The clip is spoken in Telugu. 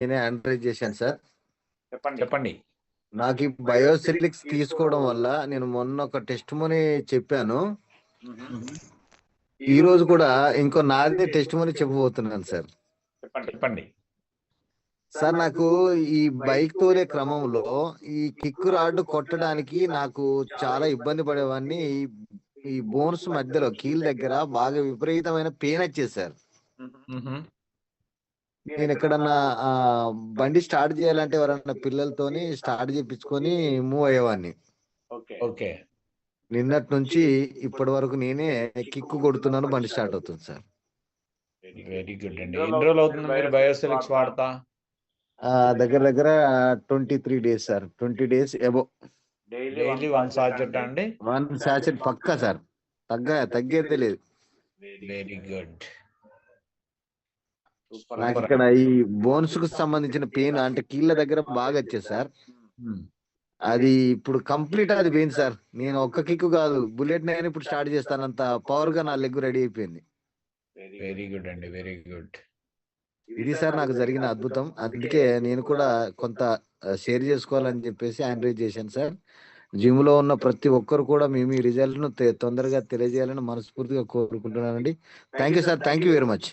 నేనే ఎంకరేజ్ చేశాను సార్. చెప్పండి. నాకు ఈ బయోసిలిక్స్ తీసుకోవడం వల్ల నేను మొన్న ఒక టెస్టిమనీ చెప్పాను. ఈ రోజు కూడా ఇంకో నాది టెస్టిమనీ చెప్పబోతున్నాను సార్. చెప్పండి. సార్ నాకు ఈ బైక్ తోలే క్రమంలో ఈ కిక్ రాడ్ కొట్టడానికి నాకు చాలా ఇబ్బంది పడేవాడిని. ఈ బోన్స్ మధ్యలో కీల్ దగ్గర బాగా విపరీతమైన పెయిన్ వచ్చేది సార్. హుహు. నేను ఎక్కడన్నా బండి స్టార్ట్ చేయాలంటే ఎవరన్నా పిల్లలతోని స్టార్ట్ చేపించుకొని మూవ్ అయ్యేవాడిని. ఓకే. నిన్నటి నుంచి ఇప్పటి వరకు నేనే కిక్ కొడుతున్నాను, బండి స్టార్ట్ అవుతుంది సార్. వెరీ గుడ్ అండి. ఎన్ని రోజులు అవుతుంది మీరు బయోసిలిక్స్ వాడతా? దగ్గర దగ్గర 23 days sir. 20 days above. Daily 1 sachet అండి? 1 సాచెట్ పక్కా సార్. తగ్గేదే లేదు. Very good. నాకు ఇక్కడ ఈ బోన్స్ కు సంబంధించిన పెయిన్ అంటే కీళ్ళ దగ్గర బాగా వచ్చేది సార్. అది ఇప్పుడు కంప్లీట్ అది పోయింది సార్. నేను ఒక్క కిక్ కాదు, బుల్లెట్ నేను ఇప్పుడు స్టార్ట్ చేస్తానంత పవర్ గా నా లెగ్ రెడీ అయిపోయింది. వెరీ గుడ్ అండి. Very good. ఇది సార్ నాకు జరిగిన అద్భుతం. అందుకే నేను కూడా కొంత షేర్ చేసుకోవాలని చెప్పేసి ఎంకరేజ్ చేశాను సార్. జిమ్ లో ఉన్న ప్రతి ఒక్కరు కూడా మీ రిజల్ట్ ను తొందరగా తెలియజేయాలని మనస్ఫూర్తిగా కోరుకుంటున్నానండి. Thank you sir. Thank you very much.